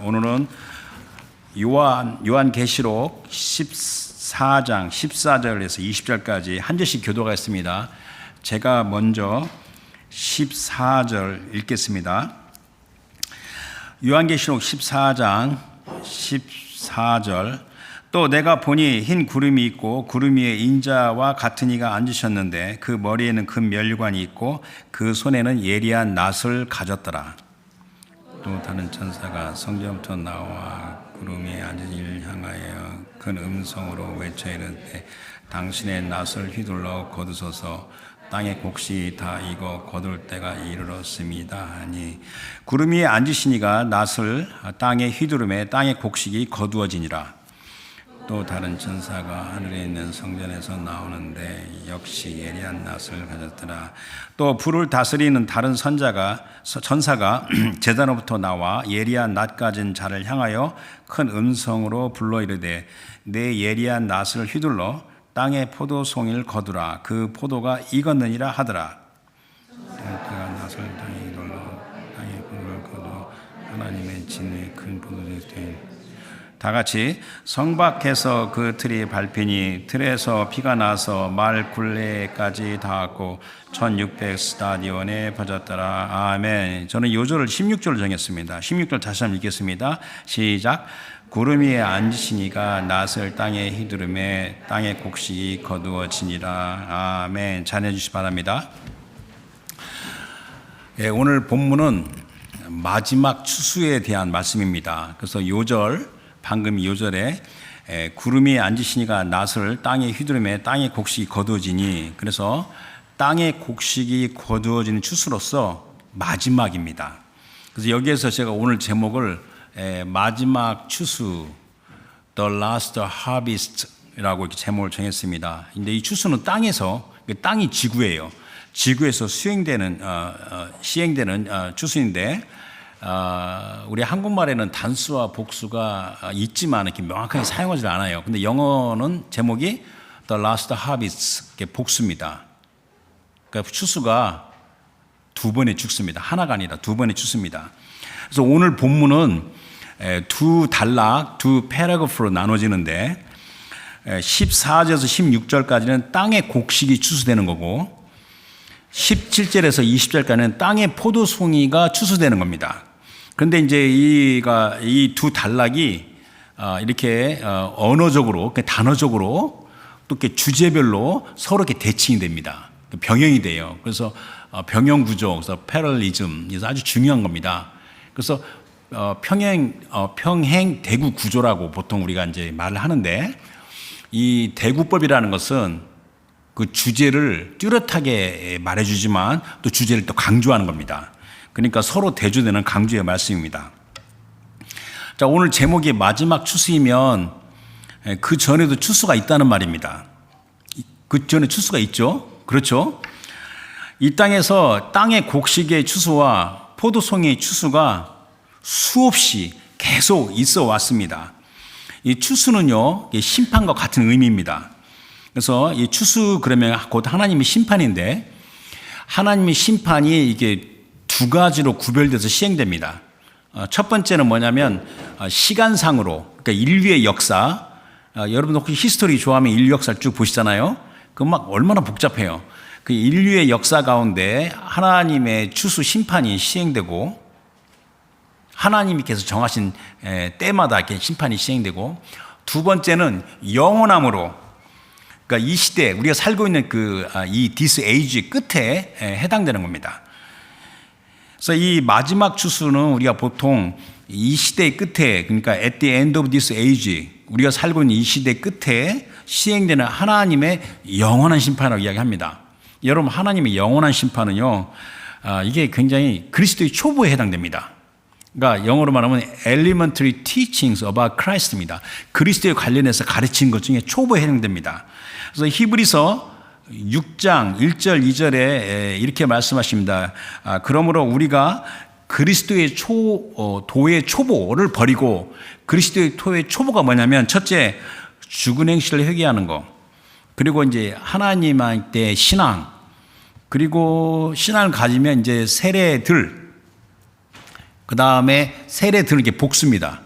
오늘은 요한계시록 14장 14절에서 20절까지 한 절씩 교도하겠습니다. 제가 먼저 14절 읽겠습니다. 요한계시록 14장 14절. 또 내가 보니 흰 구름이 있고 구름 위에 인자와 같은 이가 앉으셨는데 그 머리에는 금 면류관이 있고 그 손에는 예리한 낫을 가졌더라. 또 다른 천사가 성전부터 나와 구름 위에 앉은 이를 향하여 큰 음성으로 외쳐 이르되 당신의 낫을 휘둘러 거두소서. 땅의 곡식이 다 익어 거둘 때가 이르렀습니다 하니 구름 위에 앉으시니가 낫을 땅에 휘두르매 땅의 곡식이 거두어지니라. 또 다른 천사가 하늘에 있는 성전에서 나오는데 역시 예리한 낫을 가졌더라. 또 불을 다스리는 다른 천사가 제단으로부터 나와 예리한 낫 가진 자를 향하여 큰 음성으로 불러 이르되 내 예리한 낫을 휘둘러 땅의 포도송이를 거두라. 그 포도가 익었느니라 하더라. 그가 낫을 땅에 휘둘러 땅의 포도를 거두 하나님의 진의 큰 포도주에 다 같이 성 밖에서 그 틀이 밟히니 틀에서 피가 나서 말 굴레까지 닿았고 1600 스타디온에 퍼졌더라. 아멘. 저는 요절을 16절을 정했습니다. 16절 다시 한번 읽겠습니다. 시작. 구름 위에 앉으시니가 낫을 땅에 휘두르매 땅의 곡식이 거두어지니라. 아멘. 잘해 주시기 바랍니다. 오늘 본문은 마지막 추수에 대한 말씀입니다. 그래서 요절 방금 요절에 구름이 앉으시니가 낫을 땅에 휘두르매 땅의 곡식이 거두어지니, 그래서 땅의 곡식이 거두어지는 추수로서 마지막입니다. 그래서 여기에서 제가 오늘 제목을 마지막 추수, The Last Harvest라고 이렇게 제목을 정했습니다. 근데 이 추수는 땅에서, 땅이 지구예요. 지구에서 시행되는 추수인데, 우리 한국말에는 단수와 복수가 있지만 이렇게 명확하게 사용하지 않아요. 근데 영어는 제목이 The Last Harvest, 복수입니다. 그러니까 추수가 두 번의 죽습니다. 하나가 아니라 두 번의 추수입니다. 그래서 오늘 본문은 두 단락, 두 패러그래프로 나눠지는데 14절에서 16절까지는 땅의 곡식이 추수되는 거고 17절에서 20절까지는 땅의 포도송이가 추수되는 겁니다. 그런데 이제 이 두 단락이 이렇게 언어적으로, 단어적으로 또 이렇게 주제별로 서로 이렇게 대칭이 됩니다. 병행이 돼요. 그래서 병행 구조, 그래서 패럴리즘, 그래서 아주 중요한 겁니다. 그래서 평행 대구 구조라고 보통 우리가 이제 말을 하는데, 이 대구법이라는 것은 그 주제를 뚜렷하게 말해주지만 또 주제를 또 강조하는 겁니다. 그러니까 서로 대조되는 강조의 말씀입니다. 자, 오늘 제목이 마지막 추수이면 그 전에도 추수가 있다는 말입니다. 그 전에 추수가 있죠? 그렇죠? 이 땅에서 땅의 곡식의 추수와 포도송이의 추수가 수없이 계속 있어 왔습니다. 이 추수는요, 심판과 같은 의미입니다. 그래서 이 추수 그러면 곧 하나님의 심판인데, 하나님의 심판이 이게 두 가지로 구별돼서 시행됩니다. 첫 번째는 뭐냐면 시간상으로, 그러니까 인류의 역사. 여러분 혹시 히스토리 좋아하면 인류 역사를 쭉 보시잖아요. 그 막 얼마나 복잡해요. 그 인류의 역사 가운데 하나님의 추수 심판이 시행되고, 하나님께서 정하신 때마다 이렇게 심판이 시행되고, 두 번째는 영원함으로, 그러니까 이 시대, 우리가 살고 있는 이 this age 끝에 해당되는 겁니다. 그래서 이 마지막 추수는 우리가 보통 이 시대의 끝에, 그러니까 at the end of this age, 우리가 살고 있는 이 시대 끝에 시행되는 하나님의 영원한 심판이라고 이야기합니다. 여러분, 하나님의 영원한 심판은요, 이게 굉장히 그리스도의 초보에 해당됩니다. 그러니까 영어로 말하면 elementary teachings about Christ입니다. 그리스도에 관련해서 가르친 것 중에 초보에 해당됩니다. 그래서 히브리서 6장 1절 2절에 이렇게 말씀하십니다. 그러므로 우리가 그리스도의 도의 초보를 버리고, 그리스도의 도의 초보가 뭐냐면, 첫째, 죽은 행실을 회개하는 거, 그리고 이제 하나님한테 신앙, 그리고 신앙을 가지면 이제 세례들, 그 다음에 세례들, 이게 복수입니다.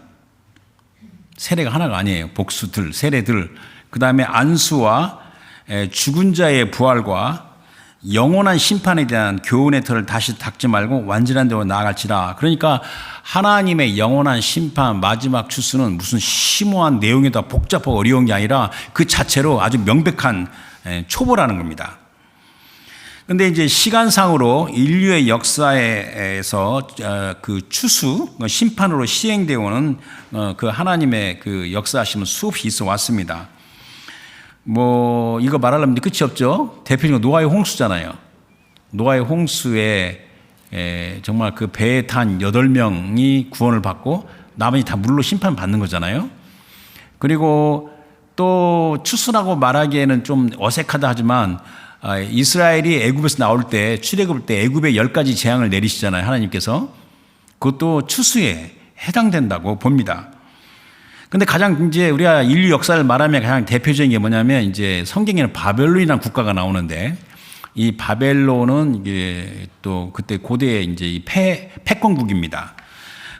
세례가 하나가 아니에요. 복수들, 세례들. 그 다음에 안수와 죽은 자의 부활과 영원한 심판에 대한 교훈의 틀을 다시 닦지 말고 완전한 데로 나아갈지라. 그러니까 하나님의 영원한 심판, 마지막 추수는 무슨 심오한 내용에다 복잡하고 어려운 게 아니라 그 자체로 아주 명백한 초보라는 겁니다. 근데 이제 시간상으로 인류의 역사에서 그 추수, 심판으로 시행되어 오는 그 하나님의 그 역사하심은 수없이 있어 왔습니다. 뭐 이거 말하려면 끝이 없죠. 대표적인 노아의 홍수잖아요. 노아의 홍수에 정말 그 배에 탄 8명이 구원을 받고 나머지 다 물로 심판받는 거잖아요. 그리고 또 추수라고 말하기에는 좀 어색하다 하지만 이스라엘이 애굽에서 나올 때, 출애굽을 때 애굽에 10가지 재앙을 내리시잖아요. 하나님께서. 그것도 추수에 해당된다고 봅니다. 근데 가장 이제 우리가 인류 역사를 말하면 가장 대표적인 게 뭐냐면 이제 성경에는 바벨론이라는 국가가 나오는데, 이 바벨론은 이게 또 그때 고대의 이제 이 패권국입니다.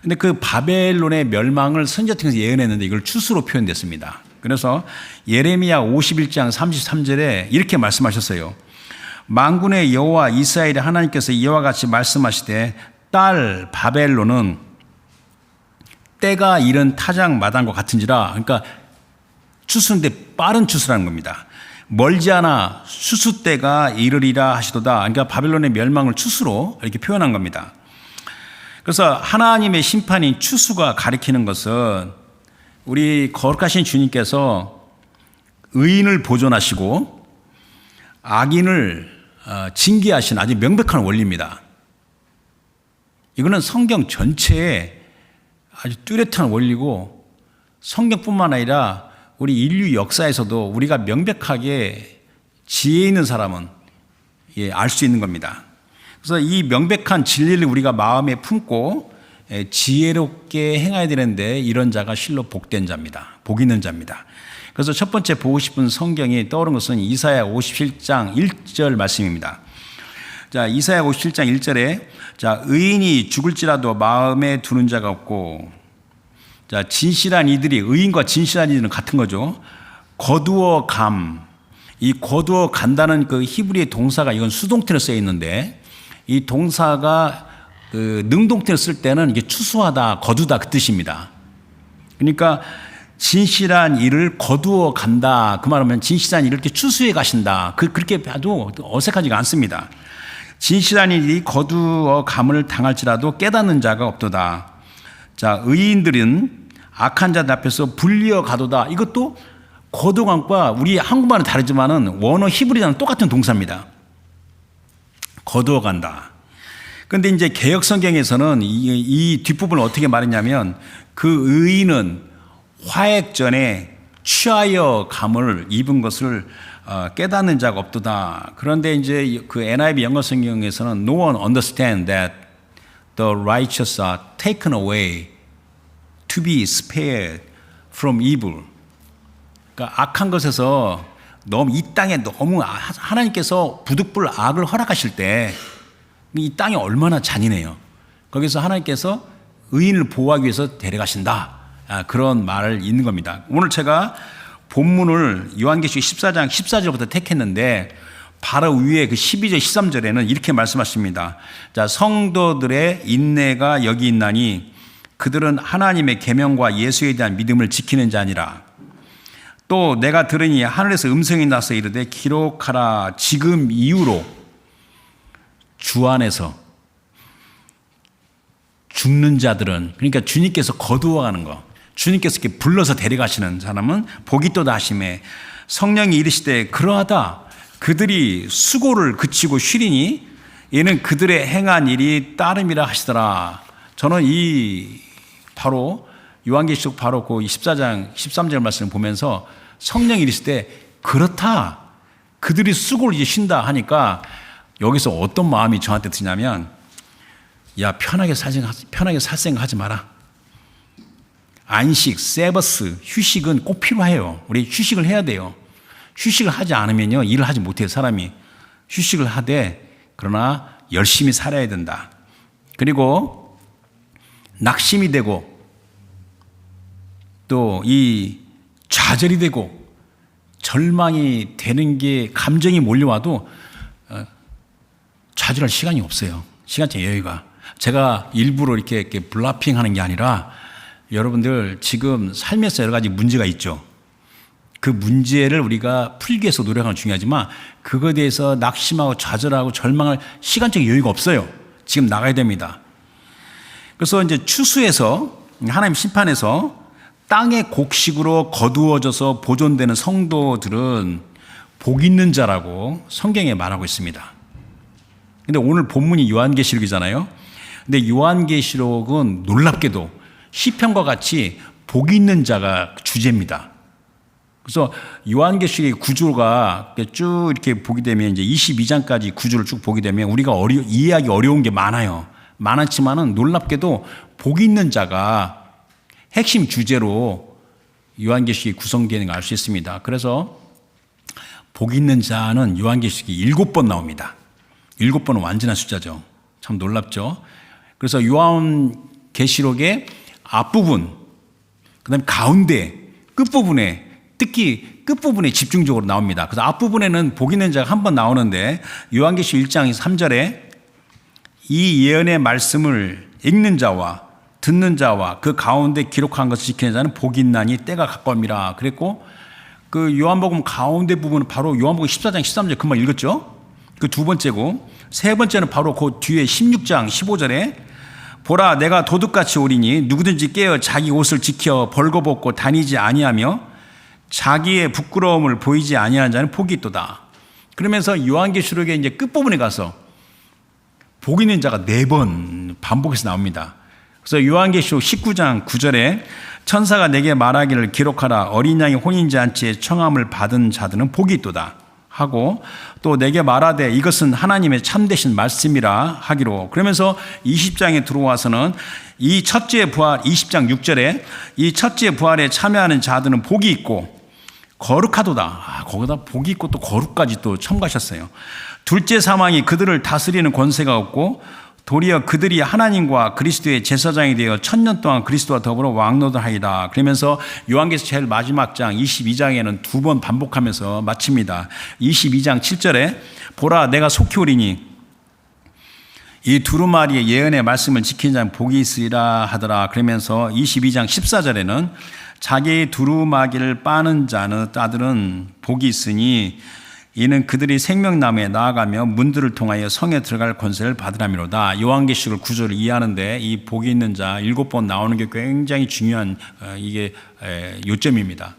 근데 그 바벨론의 멸망을 선지자 통해서 예언했는데 이걸 추수로 표현됐습니다. 그래서 예레미야 51장 33절에 이렇게 말씀하셨어요. 만군의 여호와 이스라엘의 하나님께서 이와 같이 말씀하시되 딸 바벨론은 때가 이른 타작 마당과 같은지라. 그러니까 추수인데 빠른 추수라는 겁니다. 멀지 않아 수수 때가 이르리라 하시도다. 그러니까 바벨론의 멸망을 추수로 이렇게 표현한 겁니다. 그래서 하나님의 심판인 추수가 가리키는 것은 우리 거룩하신 주님께서 의인을 보존하시고 악인을 징계하신 아주 명백한 원리입니다. 이거는 성경 전체에 아주 뚜렷한 원리고 성경뿐만 아니라 우리 인류 역사에서도 우리가 명백하게 지혜 있는 사람은 알 수 있는 겁니다. 그래서 이 명백한 진리를 우리가 마음에 품고 지혜롭게 행해야 되는데 이런 자가 실로 복된 자입니다. 복 있는 자입니다. 그래서 첫 번째 보고 싶은 성경이 떠오른 것은 이사야 57장 1절 말씀입니다. 자, 이사야 57장 1절에 자, 의인이 죽을지라도 마음에 두는 자가 없고, 자, 진실한 이들이, 의인과 진실한 이들은 같은 거죠. 거두어 감. 이 거두어 간다는 그 히브리의 동사가 이건 수동태로 쓰여 있는데 이 동사가 그 능동태로 쓸 때는 이게 추수하다, 거두다 그 뜻입니다. 그러니까 진실한 일을 거두어 간다. 그 말하면 진실한 일을 이렇게 추수해 가신다. 그렇게 봐도 어색하지가 않습니다. 진실한 일이 거두어 감을 당할지라도 깨닫는 자가 없도다. 자, 의인들은 악한 자들 앞에서 불리어 가도다. 이것도 거두감과 우리 한국말은 다르지만은 원어 히브리어는 똑같은 동사입니다. 거두어 간다. 그런데 이제 개역 성경에서는 이 뒷부분을 어떻게 말했냐면 그 의인은 화액 전에 취하여 감을 입은 것을 깨닫는 자가 없도다. 그런데 이제 그 NIV 영어 성경에서는 No one understand that the righteous are taken away to be spared from evil. 그러니까 악한 것에서 너무 이 땅에 너무 하나님께서 부득불 악을 허락하실 때 이 땅이 얼마나 잔인해요. 거기서 하나님께서 의인을 보호하기 위해서 데려가신다. 그런 말을 있는 겁니다. 오늘 제가 본문을 요한계시록 14장 14절부터 택했는데 바로 위에 그 12절 13절에는 이렇게 말씀하십니다. 자, 성도들의 인내가 여기 있나니 그들은 하나님의 계명과 예수에 대한 믿음을 지키는 자니라. 또 내가 들으니 하늘에서 음성이 나서 이르되 기록하라. 지금 이후로 주 안에서 죽는 자들은, 그러니까 주님께서 거두어가는 거, 주님께서 이렇게 불러서 데려가시는 사람은 복이 또다 하심에 성령이 이르시되 그러하다. 그들이 수고를 그치고 쉬리니 이는 그들의 행한 일이 따름이라 하시더라. 저는 이 바로 요한계시록 바로 그 14장 13절 말씀을 보면서 성령이 이르시되 그렇다. 그들이 수고를 이제 쉰다 하니까 여기서 어떤 마음이 저한테 드냐면 야, 편하게 살 생각하지 마라. 안식, 세버스, 휴식은 꼭 필요해요. 우리 휴식을 해야 돼요. 휴식을 하지 않으면요, 일을 하지 못해요, 사람이. 휴식을 하되, 그러나 열심히 살아야 된다. 그리고 낙심이 되고 또 이 좌절이 되고 절망이 되는 게 감정이 몰려와도 좌절할 시간이 없어요. 시간적 여유가. 제가 일부러 이렇게 블라핑 하는 게 아니라 여러분들 지금 삶에서 여러 가지 문제가 있죠. 그 문제를 우리가 풀기 위해서 노력하는 건 중요하지만 그거에 대해서 낙심하고 좌절하고 절망할 시간적 여유가 없어요. 지금 나가야 됩니다. 그래서 이제 추수에서 하나님 심판에서 땅의 곡식으로 거두어져서 보존되는 성도들은 복 있는 자라고 성경에 말하고 있습니다. 근데 오늘 본문이 요한계시록이잖아요. 근데 요한계시록은 놀랍게도 시편과 같이 복 있는 자가 주제입니다. 그래서 요한계시록의 구조가 쭉 이렇게 보게 되면 이제 22장까지 구조를 쭉 보게 되면 우리가 이해하기 어려운 게 많아요. 많았지만은 놀랍게도 복 있는 자가 핵심 주제로 요한계시록이 구성되는 걸 알 수 있습니다. 그래서 복 있는 자는 요한계시록이 7번 나옵니다. 7번은 완전한 숫자죠. 참 놀랍죠. 그래서 요한계시록의 앞부분, 그 다음에 가운데, 끝부분에, 특히 끝부분에 집중적으로 나옵니다. 그래서 앞부분에는 복 있는 자가 한 번 나오는데 요한계시록 1장 3절에 이 예언의 말씀을 읽는 자와 듣는 자와 그 가운데 기록한 것을 지키는 자는 복이 있나니 때가 가까움이라 그랬고, 그 요한복음 가운데 부분은 바로 요한복음 14장 13절 그 말 읽었죠. 그 두 번째고, 세 번째는 바로 그 뒤에 16장 15절에 보라 내가 도둑같이 오리니 누구든지 깨어 자기 옷을 지켜 벌거벗고 다니지 아니하며 자기의 부끄러움을 보이지 아니하는 자는 복이 있도다. 그러면서 요한계시록의 이제 끝부분에 가서 복 있는 자가 4번 반복해서 나옵니다. 그래서 요한계시록 19장 9절에 천사가 내게 말하기를 기록하라 어린 양의 혼인잔치에 청함을 받은 자들은 복이 있도다 하고, 또 내게 말하되 이것은 하나님의 참되신 말씀이라 하기로. 그러면서 20장에 들어와서는 이 첫째 부활 20장 6절에 이 첫째 부활에 참여하는 자들은 복이 있고 거룩하도다. 거기다 복이 있고 또 거룩까지 또 첨가하셨어요. 둘째 사망이 그들을 다스리는 권세가 없고 도리어 그들이 하나님과 그리스도의 제사장이 되어 1000년 동안 그리스도와 더불어 왕노릇하리라. 그러면서 요한계시록 제일 마지막 장 22장에는 2번 반복하면서 마칩니다. 22장 7절에 보라 내가 속히 오리니 이 두루마리의 예언의 말씀을 지키는 자는 복이 있으리라 하더라. 그러면서 22장 14절에는 자기의 두루마기를 빠는 자들은 복이 있으니 이는 그들이 생명나무에 나아가며 문들을 통하여 성에 들어갈 권세를 받으라미로다. 요한계시록 구조를 이해하는데 이 복이 있는 자 7번 나오는 게 굉장히 중요한 이게 요점입니다.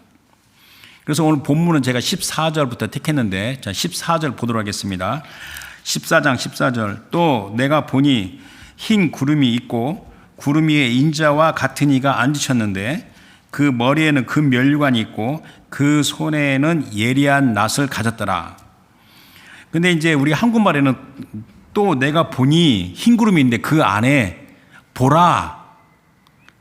그래서 오늘 본문은 제가 14절부터 택했는데 자 14절 보도록 하겠습니다. 14장 14절 또 내가 보니 흰 구름이 있고 구름 위에 인자와 같은 이가 앉으셨는데 그 머리에는 금 면류관이 있고 그 손에는 예리한 낫을 가졌더라. 근데 이제 우리 한국말에는 또 내가 보니 흰 구름이 있는데 그 안에 보라,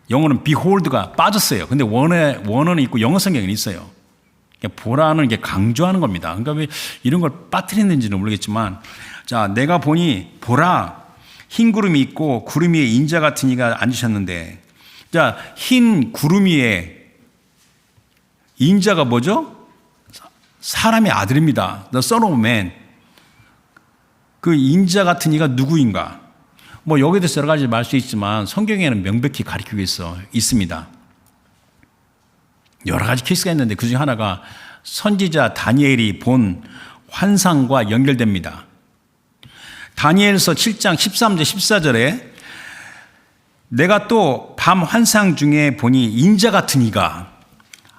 영어는 behold가 빠졌어요. 근데 원어는 있고 영어 성경에는 있어요. 보라는 게 강조하는 겁니다. 그러니까 왜 이런 걸 빠뜨렸는지는 모르겠지만, 자, 내가 보니 보라, 흰 구름이 있고 구름 위에 인자 같은 이가 앉으셨는데, 자, 흰 구름 위에 인자가 뭐죠? 사람의 아들입니다. The Son of Man. 그 인자 같은 이가 누구인가? 뭐 여기에 대해서 여러 가지 말 수 있지만 성경에는 명백히 가리키고 있습니다. 여러 가지 케이스가 있는데 그중에 하나가 선지자 다니엘이 본 환상과 연결됩니다. 다니엘서 7장 13절 14절에 내가 또 밤 환상 중에 보니 인자 같은 이가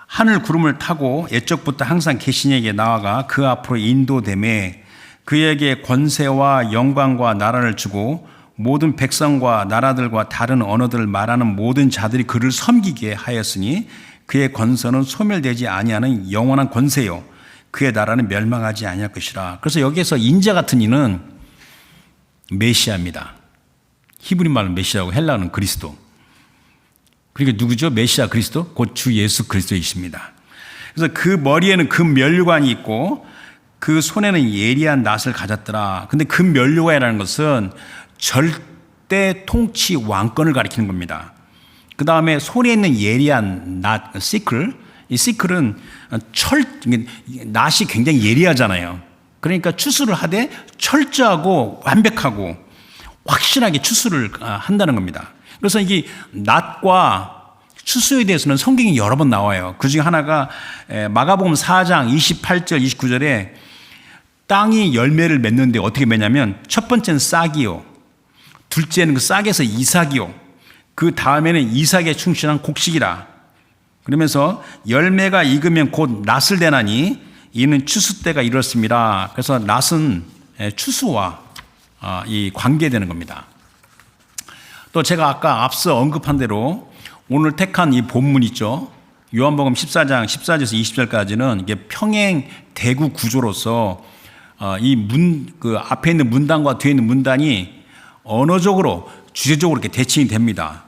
하늘 구름을 타고 옛적부터 항상 계신 이에게 나아가 그 앞으로 인도되매 그에게 권세와 영광과 나라를 주고 모든 백성과 나라들과 다른 언어들을 말하는 모든 자들이 그를 섬기게 하였으니 그의 권세는 소멸되지 아니하는 영원한 권세요 그의 나라는 멸망하지 아니할 것이라. 그래서 여기에서 인자 같은 이는 메시아입니다. 히브리 말은 메시아고 헬라어는 그리스도. 그러니까 누구죠? 메시아 그리스도? 곧 주 예수 그리스도이십니다. 그래서 그 머리에는 금 면류관이 있고 그 손에는 예리한 낫을 가졌더라. 근데 금 면류관이라는 것은 그때 통치 왕권을 가리키는 겁니다. 그 다음에 손에 있는 예리한 낫, 시클. 이 시클은 낫이 굉장히 예리하잖아요. 그러니까 추수를 하되 철저하고 완벽하고 확실하게 추수를 한다는 겁니다. 그래서 이게 낫과 추수에 대해서는 성경이 여러 번 나와요. 그 중에 하나가 마가복음 4장 28절 29절에 땅이 열매를 맺는데 어떻게 맺냐면 첫 번째는 싹이요, 둘째는 그 싹에서 이삭이요, 그 다음에는 이삭에 충실한 곡식이라. 그러면서 열매가 익으면 곧 낫을 대나니 이는 추수 때가 이렇습니다. 그래서 낫은 추수와 이 관계되는 겁니다. 또 제가 아까 앞서 언급한 대로 오늘 택한 이 본문 있죠. 요한복음 14장 14절에서 20절까지는 이게 평행 대구 구조로서 그 앞에 있는 문단과 뒤에 있는 문단이 언어적으로 주제적으로 이렇게 대칭이 됩니다.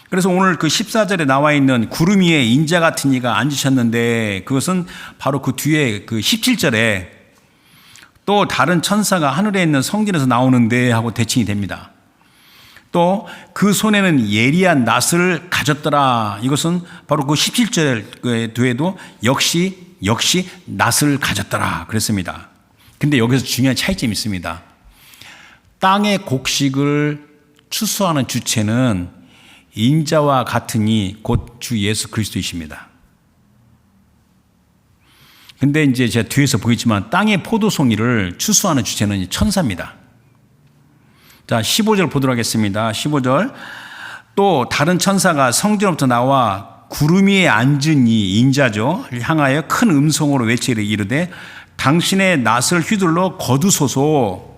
그래서 오늘 그 14절에 나와 있는 구름 위에 인자 같은 이가 앉으셨는데 그것은 바로 그 뒤에 그 17절에 또 다른 천사가 하늘에 있는 성전에서 나오는데 하고 대칭이 됩니다. 또 그 손에는 예리한 낫을 가졌더라. 이것은 바로 그 17절 뒤에도 역시 낫을 가졌더라 그랬습니다. 근데 여기서 중요한 차이점이 있습니다. 땅의 곡식을 추수하는 주체는 인자와 같으니 곧 주 예수 그리스도이십니다. 근데 이제 제가 뒤에서 보이지만 땅의 포도송이를 추수하는 주체는 천사입니다. 자, 15절 보도록 하겠습니다. 15절. 또 다른 천사가 성전부터 나와 구름 위에 앉은 이 인자죠 향하여 큰 음성으로 외치되 이르되 당신의 낫을 휘둘러 거두소서.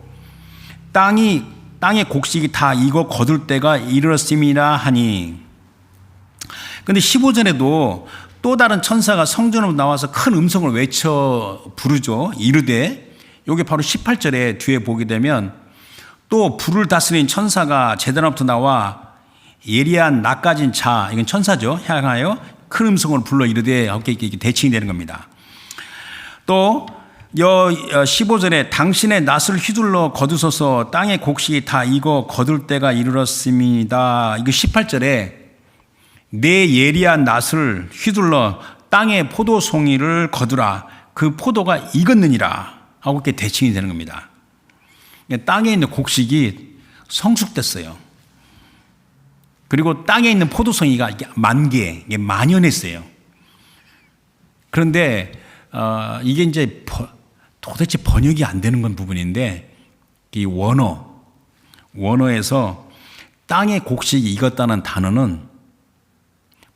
땅의 곡식이 다 익어 거둘 때가 이르렀음이라 하니. 근데 15절에도 또 다른 천사가 성전으로 나와서 큰 음성을 외쳐 부르죠. 이르되, 여기 바로 18절에 뒤에 보게 되면 또 불을 다스린 천사가 제단으로부터 나와 예리한 낫 가진 자, 이건 천사죠, 향하여 큰 음성을 불러 이르되 이렇게 대칭이 되는 겁니다. 또 15절에 당신의 낫을 휘둘러 거두소서 땅의 곡식이 다 익어 거둘 때가 이르렀습니다. 이거 18절에 내 예리한 낫을 휘둘러 땅의 포도송이를 거두라. 그 포도가 익었느니라 하고 이렇게 대칭이 되는 겁니다. 땅에 있는 곡식이 성숙됐어요. 그리고 땅에 있는 포도송이가 만개, 만연했어요. 그런데 이게 이제 도대체 번역이 안 되는 건 부분인데, 이 원어에서 땅의 곡식이 익었다는 단어는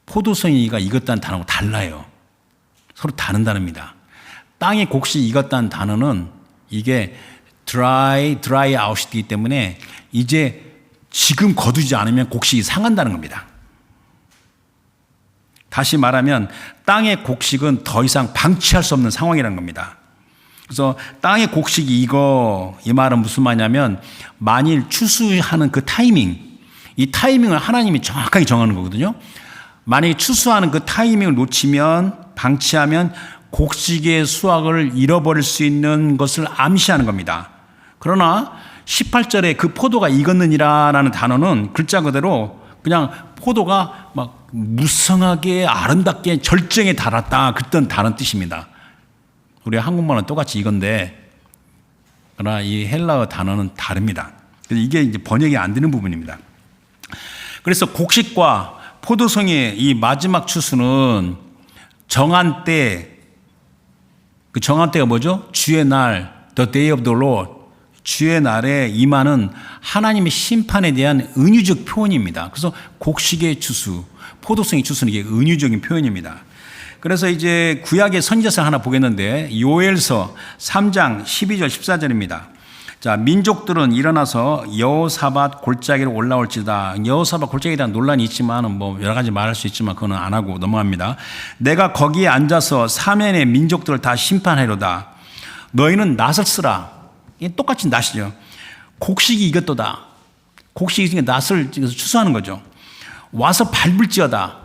포도송이가 익었다는 단어하고 달라요. 서로 다른 단어입니다. 땅의 곡식이 익었다는 단어는 이게 dry out이기 때문에 이제 지금 거두지 않으면 곡식이 상한다는 겁니다. 다시 말하면 땅의 곡식은 더 이상 방치할 수 없는 상황이라는 겁니다. 그래서 땅의 곡식이 익어, 이 말은 무슨 말이냐면 만일 추수하는 그 타이밍, 이 타이밍을 하나님이 정확하게 정하는 거거든요. 만약에 추수하는 그 타이밍을 놓치면, 방치하면 곡식의 수확을 잃어버릴 수 있는 것을 암시하는 겁니다. 그러나 18절에 그 포도가 익었느니라라는 단어는 글자 그대로 그냥 포도가 막 무성하게 아름답게 절정에 달았다, 그런 다른 뜻입니다. 우리 한국말은 똑같이 이건데, 그러나 이 헬라어 단어는 다릅니다. 이게 이제 번역이 안 되는 부분입니다. 그래서 곡식과 포도송이의 이 마지막 추수는 정한 때, 그 정한 때가 뭐죠? 주의 날, the day of the Lord. 주의 날에 임하는 하나님의 심판에 대한 은유적 표현입니다. 그래서 곡식의 추수, 포도송이 추수는 이게 은유적인 표현입니다. 그래서 이제 구약의 선지자서 하나 보겠는데, 요엘서 3장 12절 14절입니다. 자, 민족들은 일어나서 여호사밧 골짜기로 올라올지다. 여호사밧 골짜기에 대한 논란이 있지만 뭐 여러 가지 말할 수 있지만 그거는 안 하고 넘어갑니다. 내가 거기에 앉아서 사면의 민족들을 다 심판하리로다. 너희는 낫을 쓰라. 이게 똑같이 낫이죠. 곡식이 익었도다. 곡식이 익으니까 낫을 추수하는 거죠. 와서 밟을지어다.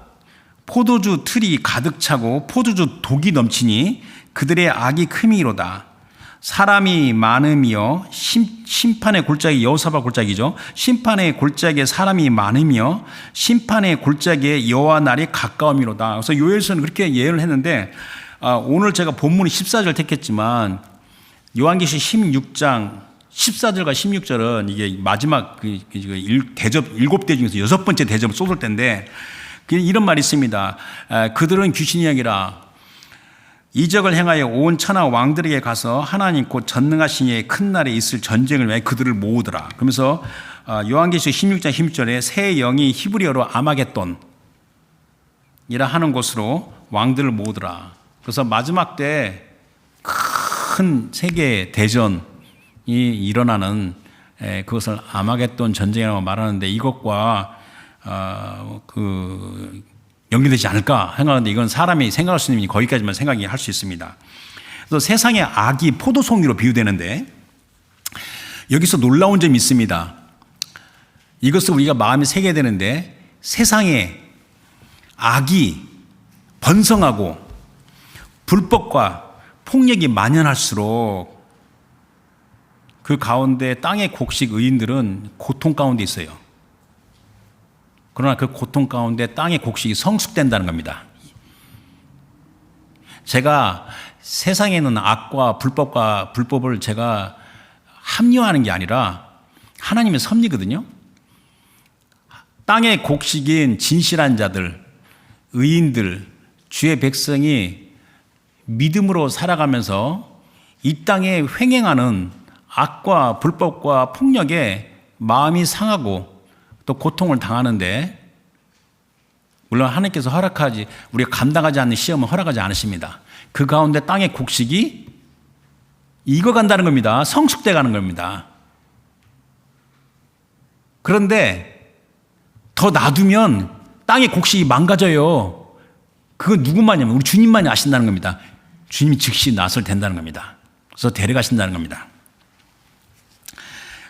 포도주 틀이 가득 차고 포도주 독이 넘치니 그들의 악이 크미로다. 사람이 많으며 심판의 골짜기, 여호사밧 골짜기죠. 심판의 골짜기에 사람이 많으며 심판의 골짜기에 여호와 날이 가까움이로다. 그래서 요엘서는 그렇게 예언을 했는데 오늘 제가 본문이 14절 택했지만 요한계시 16장 14절과 16절은 이게 마지막 대접 7대 중에서 6번째 대접을 쏟을 때인데 이런 말이 있습니다. 그들은 귀신이 아니라 이적을 행하여 온 천하 왕들에게 가서 하나님 곧 전능하신 이의 큰 날에 있을 전쟁을 위해 그들을 모으더라. 그러면서 요한계시 16장 16절에 새 영이 히브리어로 아마겟돈이라 하는 곳으로 왕들을 모으더라. 그래서 마지막 때 큰 세계 대전이 일어나는 그것을 아마겟돈 전쟁이라고 말하는데 이것과 연결되지 않을까 생각하는데 이건 사람이 생각할 수 있는 거기까지만 생각이 할 수 있습니다. 그래서 세상의 악이 포도송이로 비유되는데 여기서 놀라운 점이 있습니다. 이것을 우리가 마음에 새겨야 되는데 세상에 악이 번성하고 불법과 폭력이 만연할수록 그 가운데 땅의 곡식 의인들은 고통 가운데 있어요. 그러나 그 고통 가운데 땅의 곡식이 성숙된다는 겁니다. 제가 세상에 있는 악과 불법을 제가 합리화하는 게 아니라 하나님의 섭리거든요. 땅의 곡식인 진실한 자들, 의인들, 주의 백성이 믿음으로 살아가면서 이 땅에 횡행하는 악과 불법과 폭력에 마음이 상하고 또 고통을 당하는데 물론 하나님께서 우리가 감당하지 않는 시험은 허락하지 않으십니다. 그 가운데 땅의 곡식이 익어간다는 겁니다. 성숙돼 가는 겁니다. 그런데 더 놔두면 땅의 곡식이 망가져요. 그건 누구만이냐면 우리 주님만이 아신다는 겁니다. 주님이 즉시 나설 된다는 겁니다. 그래서 데려가신다는 겁니다.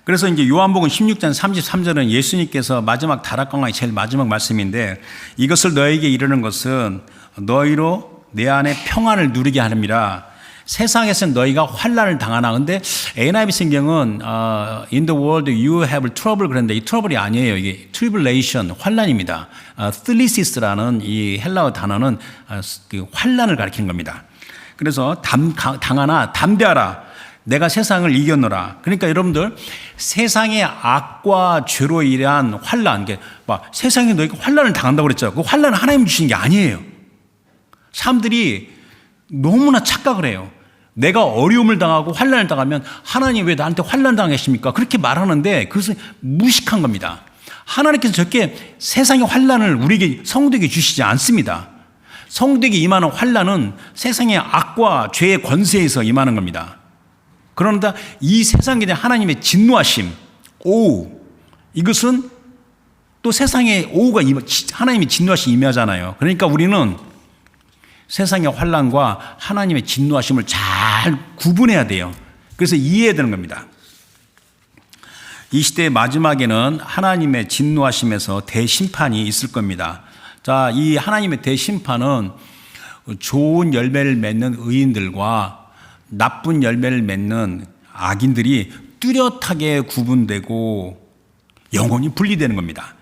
그래서 이제 요한복음 16장 33절은 예수님께서 마지막 다락강강의 제일 마지막 말씀인데 이것을 너에게 이르는 것은 너희로 내 안에 평안을 누리게 하느니라. 세상에서는 너희가 환난을 당하나. 근데 NIV 성경은 in the world you have trouble 그랬는데 이 트러블이 아니에요. 이게 tribulation, 환난입니다. thlesis라는 이 헬라어 단어는 환난을 가리키는 겁니다. 그래서 당하나 담대하라. 내가 세상을 이겼노라. 그러니까 여러분들 세상의 악과 죄로 인한 환난, 세상에 너희가 환난을 당한다고 그랬죠. 그 환난은 하나님 주신 게 아니에요. 사람들이 너무나 착각을 해요. 내가 어려움을 당하고 환난을 당하면 하나님 왜 나한테 환난 당하십니까? 그렇게 말하는데 그것은 무식한 겁니다. 하나님께서 저렇게 세상의 환난을 우리에게 성도에게 주시지 않습니다. 성도에게 임하는 환난은 세상의 악과 죄의 권세에서 임하는 겁니다. 그런데 이 세상에 대한 하나님의 진노하심, 오우, 이것은 또 세상의 오우가 하나님의 진노하심이 임하잖아요. 그러니까 우리는 세상의 환난과 하나님의 진노하심을 잘 구분해야 돼요. 그래서 이해해야 되는 겁니다. 이 시대의 마지막에는 하나님의 진노하심에서 대심판이 있을 겁니다. 자, 이 하나님의 대심판은 좋은 열매를 맺는 의인들과 나쁜 열매를 맺는 악인들이 뚜렷하게 구분되고 영원히 분리되는 겁니다.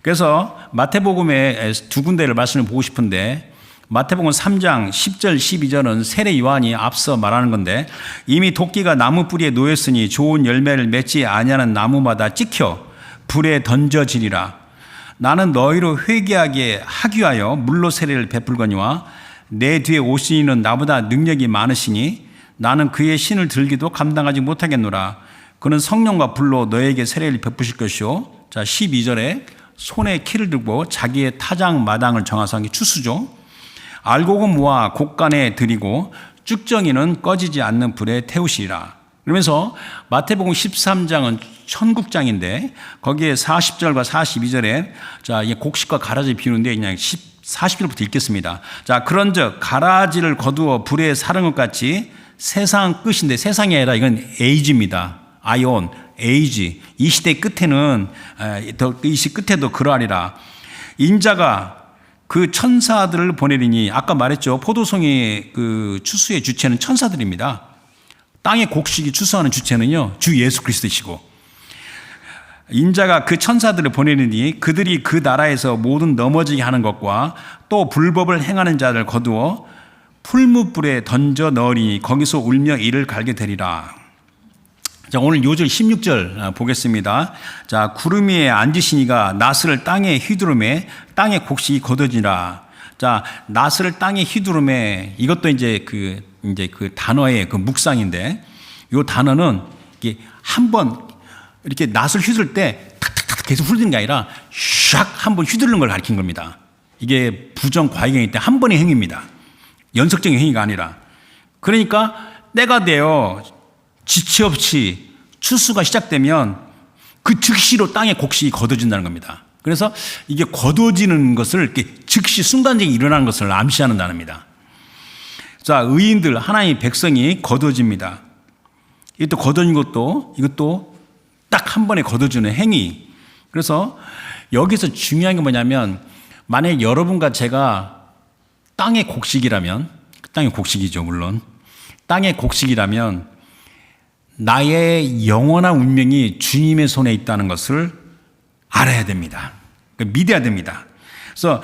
그래서 마태복음의 두 군데를 말씀을 보고 싶은데 마태복음 3장 10절 12절은 세례 요한이 앞서 말하는 건데 이미 도끼가 나무 뿌리에 놓였으니 좋은 열매를 맺지 아니하는 나무마다 찍혀 불에 던져지리라. 나는 너희로 회개하게 하기 위하여 물로 세례를 베풀거니와 내 뒤에 오신 이는 나보다 능력이 많으시니 나는 그의 신을 들기도 감당하지 못하겠노라. 그는 성령과 불로 너에게 세례를 베푸실 것이요. 자, 12절에 손에 키를 들고 자기의 타작 마당을 정하사 추수죠. 알곡은 모아 곡간에 들이고 쭉정이는 꺼지지 않는 불에 태우시리라. 그러면서 마태복음 13장은 천국장인데 거기에 40절과 42절에 자, 이 곡식과 가라지 비우는데 그냥 40절부터 읽겠습니다. 자, 그런즉 가라지를 거두어 불에 사른 것 같이 세상 끝인데 세상이 아니라 이건 에이지입니다. 아이온, 에이지. 이 시대 끝에는 이 시 끝에도 그러하리라. 인자가 그 천사들을 보내리니 아까 말했죠. 포도송이 그 추수의 주체는 천사들입니다. 땅의 곡식이 추수하는 주체는요, 주 예수 그리스도이시고, 인자가 그 천사들을 보내느니 그들이 그 나라에서 모든 넘어지게 하는 것과 또 불법을 행하는 자를 거두어 풀무불에 던져 넣으니 거기서 울며 이를 갈게 되리라. 자, 오늘 요절 16절 보겠습니다. 자, 구름 위에 앉으시니가 낫을 땅에 휘두르매 땅의 곡식이 거두지라. 자, 낫을 땅에 휘두르매, 이것도 이제 그 단어의 그 묵상인데, 이 단어는 이게 한번 이렇게 낫을 휘둘 때 탁탁탁 계속 휘두르는 게 아니라 샥 한번 휘두르는 걸 가리킨 겁니다. 이게 부정 과잉일 때 한 번의 행위입니다. 연속적인 행위가 아니라. 그러니까 때가 되어 지체 없이 추수가 시작되면 그 즉시로 땅의 곡식이 거둬진다는 겁니다. 그래서 이게 거둬지는 것을 이렇게 즉시 순간적인 일어나는 것을 암시하는 단어입니다. 자, 의인들, 하나님의 백성이 거둬집니다. 이것도 거둬진 것도, 이것도 딱 한 번에 거둬주는 행위. 그래서 여기서 중요한 게 뭐냐면, 만약 여러분과 제가 땅의 곡식이라면, 땅의 곡식이죠, 물론. 땅의 곡식이라면 나의 영원한 운명이 주님의 손에 있다는 것을 알아야 됩니다. 믿어야 됩니다. 그래서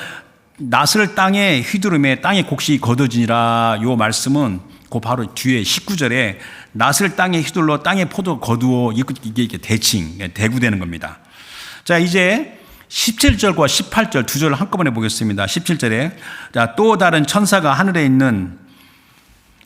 낫을 땅에 휘두르매 땅의 곡식이 거둬지니라, 요 말씀은 그 바로 뒤에 19절에 낫을 땅에 휘둘러 땅의 포도 거두어, 이게 대칭, 대구되는 겁니다. 자, 이제 17절과 18절 두 절을 한꺼번에 보겠습니다. 17절에 자, 또 다른 천사가 하늘에 있는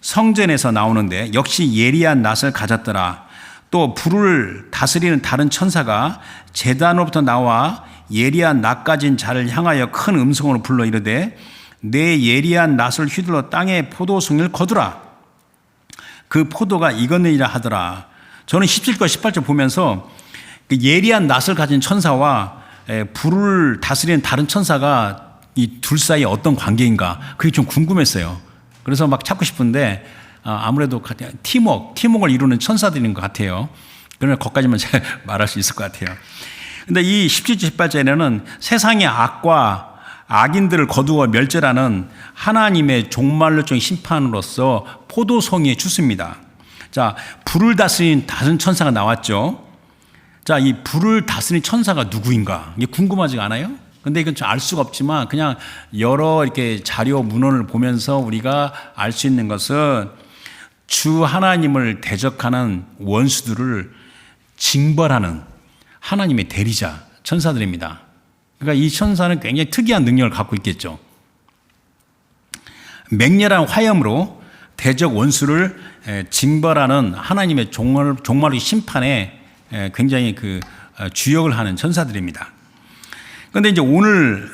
성전에서 나오는데 역시 예리한 낫을 가졌더라. 또 불을 다스리는 다른 천사가 제단으로부터 나와 예리한 낫 가진 자를 향하여 큰 음성으로 불러 이르되 내 예리한 낫을 휘둘러 땅의 포도송이를 거두라. 그 포도가 익었느니라 하더라. 저는 17과 18절 보면서 그 예리한 낫을 가진 천사와 불을 다스리는 다른 천사가 이 둘 사이에 어떤 관계인가, 그게 좀 궁금했어요. 그래서 막 찾고 싶은데 아무래도 팀워크를 이루는 천사들인 것 같아요. 그러면 거기까지만 잘 말할 수 있을 것 같아요. 근데 이 17절 18절에는 세상의 악과 악인들을 거두어 멸절하는 하나님의 종말론적 심판으로서 포도송이의 추수입니다. 자, 불을 다스리는 다른 천사가 나왔죠. 자, 이 불을 다스리는 천사가 누구인가? 이게 궁금하지 않아요? 근데 이건 좀 알 수가 없지만 그냥 여러 이렇게 자료 문헌을 보면서 우리가 알 수 있는 것은 주 하나님을 대적하는 원수들을 징벌하는 하나님의 대리자 천사들입니다. 그러니까 이 천사는 굉장히 특이한 능력을 갖고 있겠죠. 맹렬한 화염으로 대적 원수를 징벌하는 하나님의 종말의 심판에 굉장히 그 주역을 하는 천사들입니다. 그런데 이제 오늘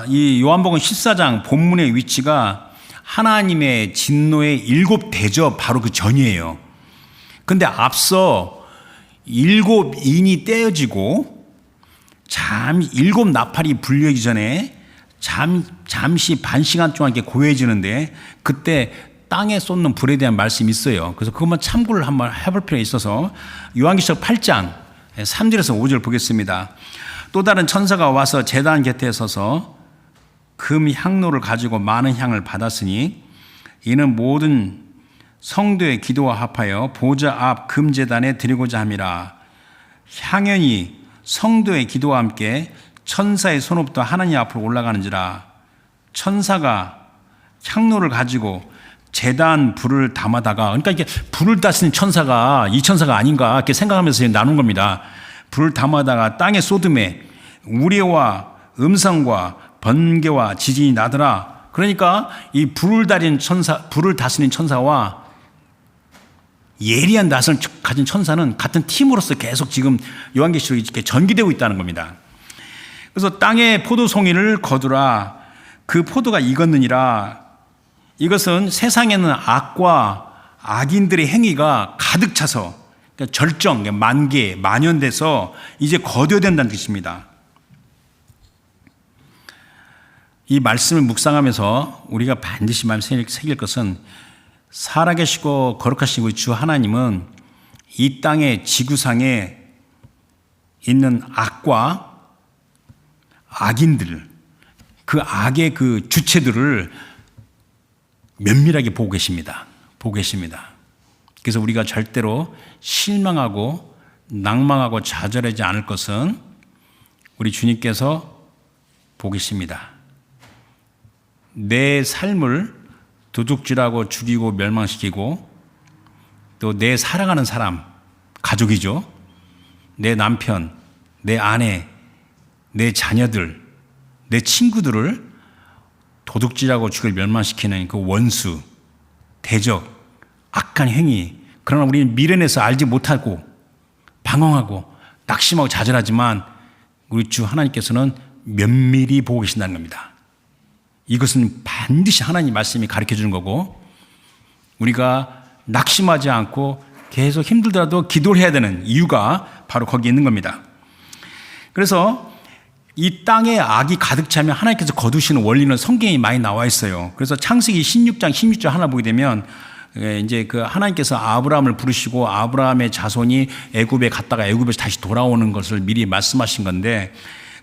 이 요한복음 14장 본문의 위치가 하나님의 진노의 7 대접 바로 그 전이에요. 그런데 앞서 7인이 떼어지고 7 나팔이 불리기 전에 잠시 반 시간 동안 이렇게 고요해지는데 그때 땅에 쏟는 불에 대한 말씀이 있어요. 그래서 그것만 참고를 한번 해볼 필요가 있어서 요한계시록 8장 3절에서 5절 보겠습니다. 또 다른 천사가 와서 제단 곁에 서서 금 향로를 가지고 많은 향을 받았으니 이는 모든 성도의 기도와 합하여 보좌 앞 금제단에 드리고자 함이라. 향연이 성도의 기도와 함께 천사의 손으로부터 하나님 앞으로 올라가는지라. 천사가 향로를 가지고 제단 불을 담아다가, 그러니까 이게 불을 다스리는 천사가 이 천사가 아닌가 이렇게 생각하면서 나눈 겁니다. 불을 담아다가 땅에 쏟음에 우레와 음성과 번개와 지진이 나더라. 그러니까 이 불을 다스리는 천사와 예리한 낫을 가진 천사는 같은 팀으로서 계속 지금 요한계시록이 이렇게 전개되고 있다는 겁니다. 그래서 땅에 포도송이를 거두라. 그 포도가 익었느니라. 이것은 세상에는 악과 악인들의 행위가 가득 차서 그러니까 절정, 만개, 만연돼서 이제 거둬야 된다는 뜻입니다. 이 말씀을 묵상하면서 우리가 반드시 마음에 새길 것은 살아계시고 거룩하시고 주 하나님은 이 땅의 지구상에 있는 악과 악인들, 그 악의 그 주체들을 면밀하게 보고 계십니다. 보고 계십니다. 그래서 우리가 절대로 실망하고 낭망하고 좌절하지 않을 것은 우리 주님께서 보고 계십니다. 내 삶을 도둑질하고 죽이고 멸망시키고 또 내 사랑하는 사람, 가족이죠. 내 남편, 내 아내, 내 자녀들, 내 친구들을 도둑질하고 죽여 멸망시키는 그 원수, 대적, 악한 행위. 그러나 우리는 미련해서 알지 못하고 방황하고 낙심하고 좌절하지만 우리 주 하나님께서는 면밀히 보고 계신다는 겁니다. 이것은 반드시 하나님 말씀이 가르쳐 주는 거고 우리가 낙심하지 않고 계속 힘들더라도 기도를 해야 되는 이유가 바로 거기에 있는 겁니다. 그래서 이 땅에 악이 가득 차면 하나님께서 거두시는 원리는 성경에 많이 나와 있어요. 그래서 창세기 16장 16절 하나 보게 되면 이제 그 하나님께서 아브라함을 부르시고 아브라함의 자손이 애굽에 갔다가 애굽에서 다시 돌아오는 것을 미리 말씀하신 건데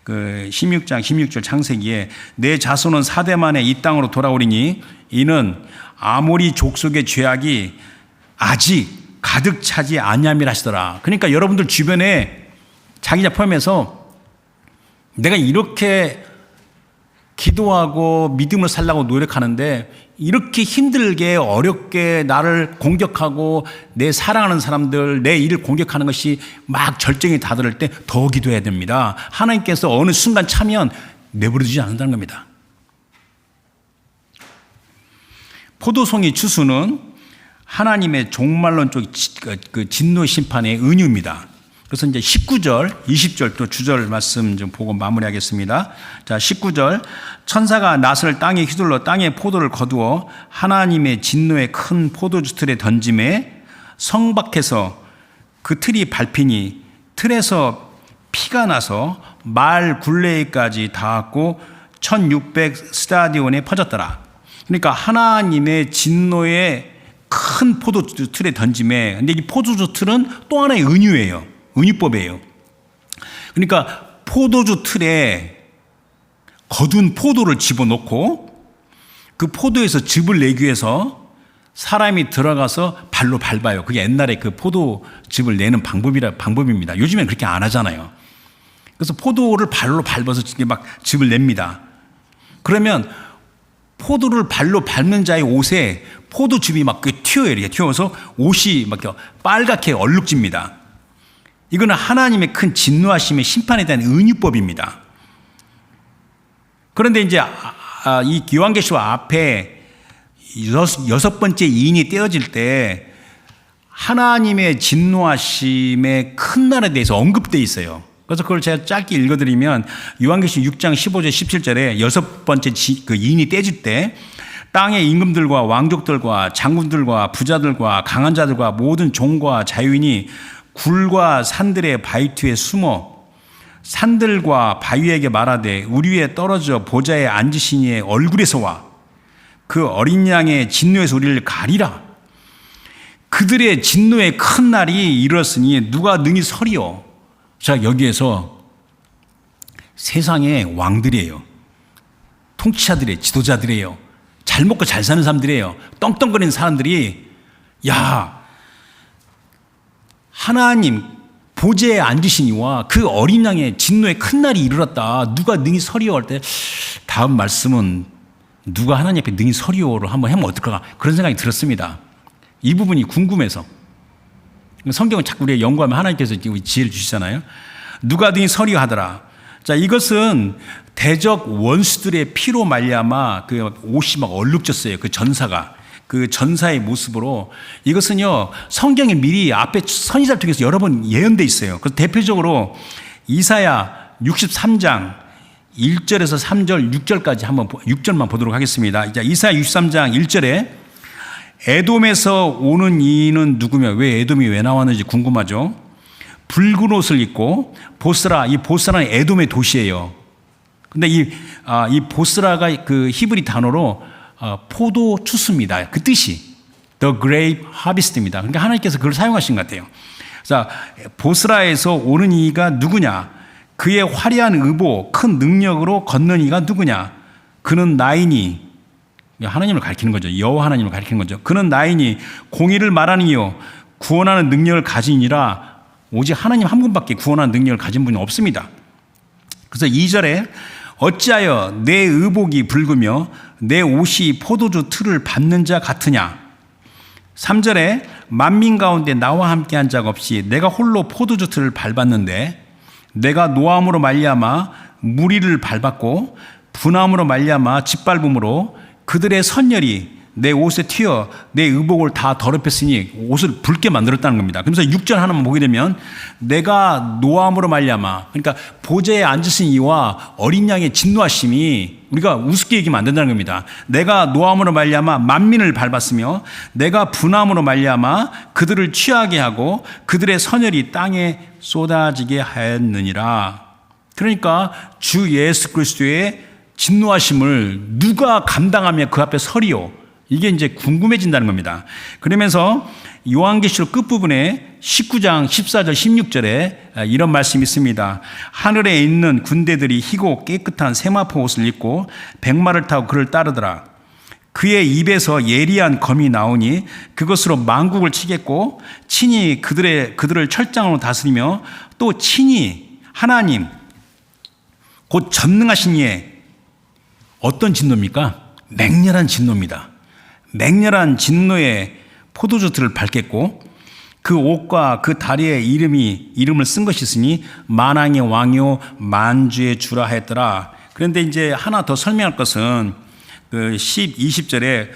그 16장 16절 창세기에 내 자손은 4대 만에 이 땅으로 돌아오리니 이는 아모리 족속의 죄악이 아직 가득 차지 아니함이라 하시더라. 그러니까 여러분들 주변에 자기자 포함해서 내가 이렇게 기도하고 믿음을 살려고 노력하는데 이렇게 힘들게 어렵게 나를 공격하고 내 사랑하는 사람들, 내 일을 공격하는 것이 막 절정에 다다를 때 더 기도해야 됩니다. 하나님께서 어느 순간 차면 내버려두지 않는다는 겁니다. 포도송이 추수는 하나님의 종말론적 그 진노 심판의 은유입니다. 그래서 이제 19절, 20절 또 주절 말씀 좀 보고 마무리하겠습니다. 자, 19절. 천사가 낫을 땅에 휘둘러 땅의 포도를 거두어 하나님의 진노의 큰 포도주 틀에 던짐에 성박해서 그 틀이 밟히니 틀에서 피가 나서 말 굴레까지 닿았고 1600 스타디온에 퍼졌더라. 그러니까 하나님의 진노의 큰 포도주 틀에 던짐에, 근데 이 포도주 틀은 또 하나의 은유예요. 은유법이에요. 그러니까 포도주 틀에 거둔 포도를 집어넣고 그 포도에서 즙을 내기 위해서 사람이 들어가서 발로 밟아요. 그게 옛날에 그 포도즙을 내는 방법입니다. 요즘엔 그렇게 안 하잖아요. 그래서 포도를 발로 밟아서 막 즙을 냅니다. 그러면 포도를 발로 밟는 자의 옷에 포도즙이 막 튀어요. 이렇게 튀어서 옷이 막 빨갛게 얼룩집니다. 이거는 하나님의 큰 진노하심의 심판에 대한 은유법입니다. 그런데 이제 이 요한계시록 앞에 여섯 번째 이인이 떼어질 때 하나님의 진노하심의 큰 날에 대해서 언급되어 있어요. 그래서 그걸 제가 짧게 읽어드리면 요한계시록 6장 15절 17절에 여섯 번째 그 이인이 떼질 때 땅의 임금들과 왕족들과 장군들과 부자들과 강한 자들과 모든 종과 자유인이 굴과 산들의 바위뒤에 숨어 산들과 바위에게 말하되 우리 위에 떨어져 보좌에 앉으신 이의 얼굴에서 와 그 어린 양의 진노에서 우리를 가리라. 그들의 진노의 큰 날이 이르렀으니 누가 능히 서리요. 자, 여기에서 세상의 왕들이에요. 통치자들이에요. 지도자들이에요. 잘 먹고 잘 사는 사람들이에요. 떵떵거리는 사람들이 야, 하나님 보좌에 앉으신 이와 그 어린 양의 진노의 큰 날이 이르렀다. 누가 능히 서리오 할 때 다음 말씀은 누가 하나님 앞에 능히 서리오를 한번 하면 어떨까 그런 생각이 들었습니다. 이 부분이 궁금해서. 성경은 자꾸 우리가 연구하면 하나님께서 지혜를 주시잖아요. 누가 능히 서리오 하더라. 자, 이것은 대적 원수들의 피로 말미암아 그 옷이 막 얼룩졌어요. 그 전사가. 그 전사의 모습으로 이것은요 성경에 미리 앞에 선지자를 통해서 여러 번 예언돼 있어요. 그래서 대표적으로 이사야 63장 1절에서 3절 6절까지 한번 6절만 보도록 하겠습니다. 자, 이사야 63장 1절에 에돔에서 오는 이는 누구며 왜 에돔이 왜 나왔는지 궁금하죠. 붉은 옷을 입고 보스라, 이 보스라는 에돔의 도시예요. 근데 이 보스라가 그 히브리 단어로 포도 추수입니다. 그 뜻이 The Grape Harvest입니다. 그러니까 하나님께서 그걸 사용하신 것 같아요. 자, 보스라에서 오는 이가 누구냐? 그의 화려한 의복, 큰 능력으로 걷는 이가 누구냐? 그는 나이니 하나님을 가리키는 거죠. 여호와 하나님을 가리키는 거죠. 그는 나이니 공의를 말하는 이요 구원하는 능력을 가지니라. 오직 하나님 한 분밖에 구원하는 능력을 가진 분이 없습니다. 그래서 2절에 어찌하여 내 의복이 붉으며 내 옷이 포도주 틀을 밟는 자 같으냐. 3절에 만민 가운데 나와 함께한 자가 없이 내가 홀로 포도주 틀을 밟았는데 내가 노함으로 말미암아 무리를 밟았고 분함으로 말미암아 짓밟음으로 그들의 선열이 내 옷에 튀어 내 의복을 다 더럽혔으니 옷을 붉게 만들었다는 겁니다. 그래서 6절 하나만 보게 되면 내가 노함으로 말미암아, 그러니까 보좌에 앉으신 이와 어린 양의 진노하심이, 우리가 우습게 얘기하면 안 된다는 겁니다. 내가 노함으로 말미암아 만민을 밟았으며 내가 분함으로 말미암아 그들을 취하게 하고 그들의 선열이 땅에 쏟아지게 하였느니라. 그러니까 주 예수 그리스도의 진노하심을 누가 감당하며 그 앞에 서리요? 이게 이제 궁금해진다는 겁니다. 그러면서 요한계시록 끝부분에 19장 14절 16절에 이런 말씀이 있습니다. 하늘에 있는 군대들이 희고 깨끗한 세마포 옷을 입고 백마를 타고 그를 따르더라. 그의 입에서 예리한 검이 나오니 그것으로 만국을 치겠고 친히 그들을 철장으로 다스리며 또 친히 하나님 곧 전능하신 이의 어떤 진노입니까? 맹렬한 진노입니다. 맹렬한 진노의 포도주 틀을 밟겠고 그 옷과 그 다리에 이름을 쓴 것이 있으니 만왕의 왕이요 만주의 주라 했더라. 그런데 이제 하나 더 설명할 것은 그 20절에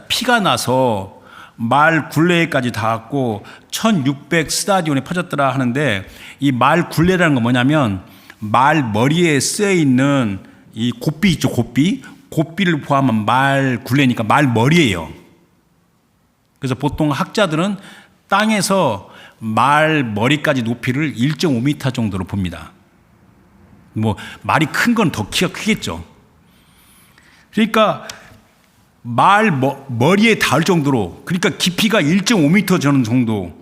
피가 나서 말 굴레까지 닿았고 1600 스타디온에 퍼졌더라 하는데 이 말 굴레라는 건 뭐냐면 말 머리에 쓰여 있는 이 곱비 있죠, 곱비를 포함한 말 굴레니까 말 머리예요. 그래서 보통 학자들은 땅에서 말 머리까지 높이를 1.5m 정도로 봅니다. 뭐 말이 큰 건 더 키가 크겠죠. 그러니까 말 머리에 닿을 정도로, 그러니까 깊이가 1.5m 저는 정도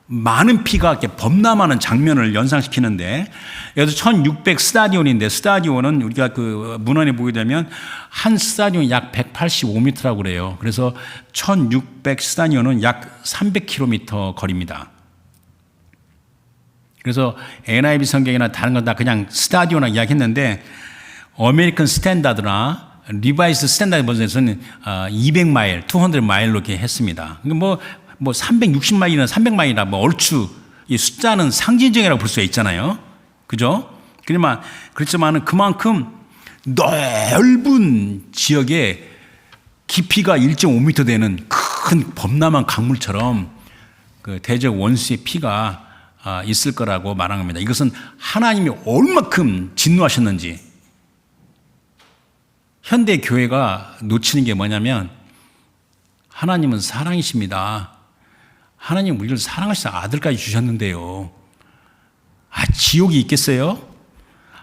많은 피가 이렇게 범람하는 장면을 연상시키는데, 여기서 1600 스타디온인데, 스타디온은 우리가 그 문헌에 보게 되면 한 스타디온이 약 185m라고 그래요. 그래서 1600 스타디온은 약 300km 거리입니다. 그래서 NIV 성경이나 다른 건 다 그냥 스타디온이라고 이야기했는데, 어메리칸 스탠다드나 리바이스 스탠다드 버전에서는 200마일, 200마일로 이렇게 했습니다. 뭐 360마일이나 300마일이나 뭐 얼추 이 숫자는 상징적이라고 볼 수 있잖아요. 그죠? 그렇지만 그만큼 넓은 지역에 깊이가 1.5m 되는 큰 범람한 강물처럼 그 대적 원수의 피가 있을 거라고 말한 겁니다. 이것은 하나님이 얼마큼 진노하셨는지. 현대 교회가 놓치는 게 뭐냐면 하나님은 사랑이십니다. 하나님 우리를 사랑하시는 아들까지 주셨는데요. 지옥이 있겠어요?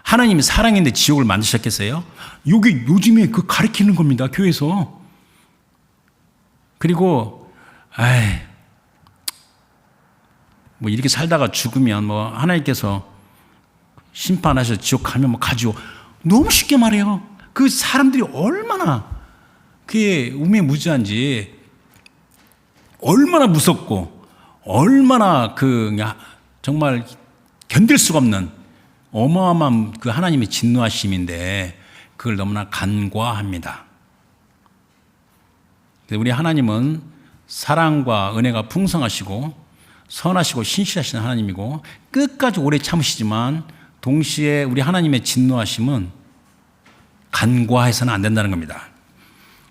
하나님이 사랑인데 지옥을 만드셨겠어요? 이게 요즘에 그 가르치는 겁니다, 교회에서. 그리고 뭐 이렇게 살다가 죽으면 뭐 하나님께서 심판하셔서 지옥 가면 뭐 가지요. 너무 쉽게 말해요. 그 사람들이 얼마나 그게 우매무지한지, 얼마나 무섭고 얼마나 정말 견딜 수가 없는 어마어마한 그 하나님의 진노하심인데 그걸 너무나 간과합니다. 우리 하나님은 사랑과 은혜가 풍성하시고 선하시고 신실하신 하나님이고 끝까지 오래 참으시지만 동시에 우리 하나님의 진노하심은 간과해서는 안 된다는 겁니다.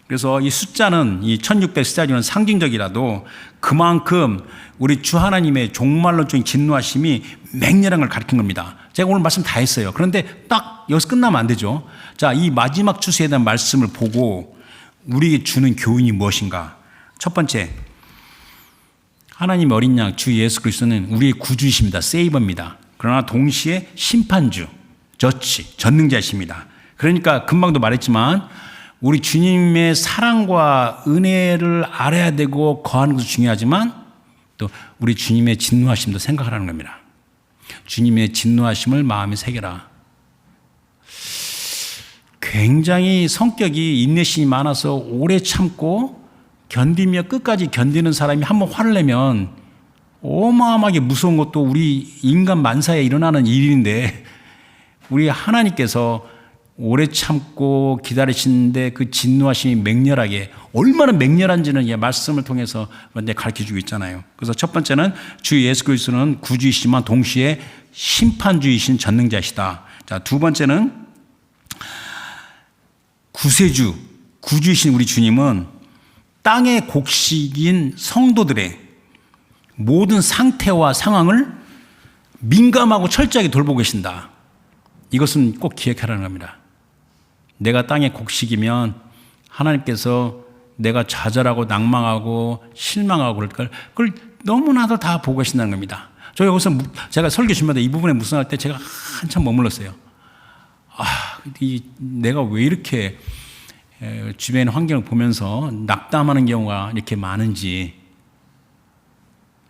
그래서 이 숫자는 이 1600 스타디온은 상징적이라도 그만큼 우리 주 하나님의 종말론적인 진노하심이 맹렬한 걸 가리킨 겁니다. 제가 오늘 말씀 다 했어요. 그런데 딱 여기서 끝나면 안 되죠. 자, 이 마지막 추수에 대한 말씀을 보고 우리에게 주는 교훈이 무엇인가? 첫 번째, 하나님 어린 양 주 예수 그리스도는 우리의 구주이십니다. 세이버입니다. 그러나 동시에 심판주, 저치, 전능자이십니다. 그러니까 금방도 말했지만 우리 주님의 사랑과 은혜를 알아야 되고 거하는 것도 중요하지만 또 우리 주님의 진노하심도 생각하라는 겁니다. 주님의 진노하심을 마음에 새겨라. 굉장히 성격이 인내심이 많아서 오래 참고 견디며 끝까지 견디는 사람이 한번 화를 내면 어마어마하게 무서운 것도 우리 인간 만사에 일어나는 일인데, 우리 하나님께서 오래 참고 기다리시는데 그 진노하심이 맹렬하게, 얼마나 맹렬한지는 이 말씀을 통해서 가르쳐주고 있잖아요. 그래서 첫 번째는 주 예수 그리스도는 구주이시지만 동시에 심판주이신 전능자시다. 자, 두 번째는 구세주, 구주이신 우리 주님은 땅의 곡식인 성도들의 모든 상태와 상황을 민감하고 철저하게 돌보고 계신다. 이것은 꼭 기억하라는 겁니다. 내가 땅의 곡식이면 하나님께서 내가 좌절하고 낭망하고 실망하고 그럴 걸, 그걸 너무나도 다 보고 계신다는 겁니다. 저 여기서 제가 설교 준비할 때 이 부분에 묵상할 때 제가 한참 머물렀어요. 내가 왜 이렇게 주변 환경을 보면서 낙담하는 경우가 이렇게 많은지,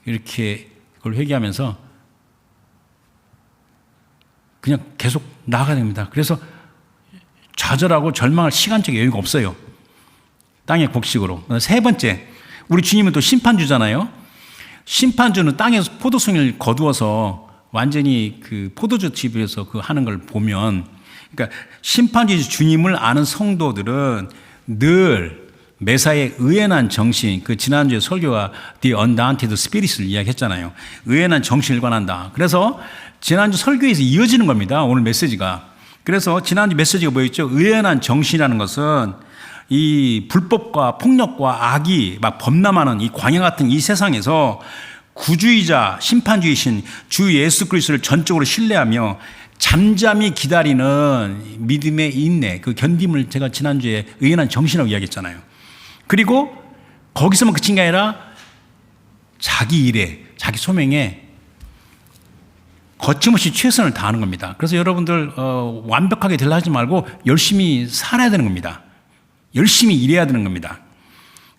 이렇게 그걸 회개하면서 그냥 계속 나아가야 됩니다. 그래서 좌절하고 절망할 시간적 여유가 없어요. 땅의 곡식으로. 세 번째, 우리 주님은 또 심판주잖아요. 심판주는 땅에서 포도송이를 거두어서 완전히 그 포도주 집에서 그 하는 걸 보면, 그러니까 심판주 주님을 아는 성도들은 늘 매사에 의연한 정신, 그 지난주에 설교가 The Undaunted Spirit을 이야기했잖아요. 의연한 정신을 관한다. 그래서 지난주 설교에서 이어지는 겁니다. 오늘 메시지가. 그래서 지난주 메시지가 뭐였죠? 의연한 정신이라는 것은 이 불법과 폭력과 악이 막 범람하는 이 광야 같은 이 세상에서 구주이자 심판주이신 주 예수 그리스도를 전적으로 신뢰하며 잠잠히 기다리는 믿음의 인내, 그 견딤을 제가 지난주에 의연한 정신이라고 이야기했잖아요. 그리고 거기서만 그친 게 아니라 자기 일에, 자기 소명에 거침없이 최선을 다하는 겁니다. 그래서 여러분들 완벽하게 되려 하지 말고 열심히 살아야 되는 겁니다. 열심히 일해야 되는 겁니다.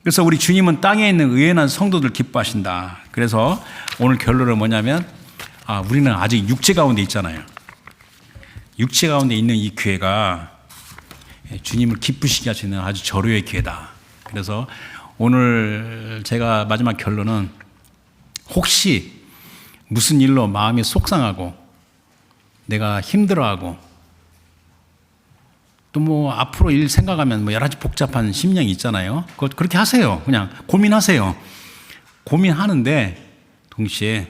그래서 우리 주님은 땅에 있는 의연한 성도들 기뻐하신다. 그래서 오늘 결론은 뭐냐면, 우리는 아직 육체 가운데 있잖아요. 육체 가운데 있는 이 교회가 주님을 기쁘시게 하시는 아주 절호의 기회다. 그래서 오늘 제가 마지막 결론은, 혹시 무슨 일로 마음이 속상하고 내가 힘들어하고 또 뭐 앞으로 일 생각하면 뭐 여러 가지 복잡한 심령이 있잖아요. 그렇게 하세요. 그냥 고민하세요. 고민하는데 동시에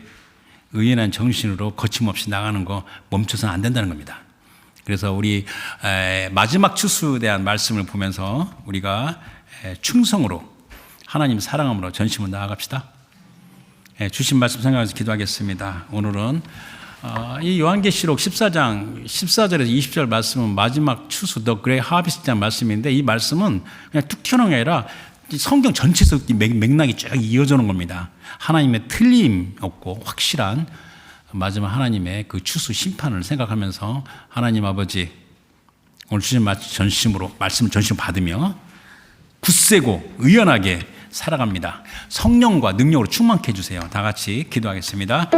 의연한 정신으로 거침없이 나가는 거 멈춰서는 안 된다는 겁니다. 그래서 우리 마지막 추수에 대한 말씀을 보면서 우리가 충성으로 하나님 사랑함으로 전심으로 나아갑시다. 주신 말씀 생각해서 기도하겠습니다. 오늘은 이 요한계시록 14장 14절에서 20절 말씀은 마지막 추수, The Great Harvest에 대한 말씀인데, 이 말씀은 그냥 툭 튀어나온 게 아니라 성경 전체에서 맥락이 쭉 이어지는 겁니다. 하나님의 틀림 없고 확실한 마지막 하나님의 그 추수 심판을 생각하면서 하나님 아버지, 오늘 주신 말씀을 전심으로 받으며 굳세고 의연하게 살아갑니다. 성령과 능력으로 충만케 해주세요. 다 같이 기도하겠습니다.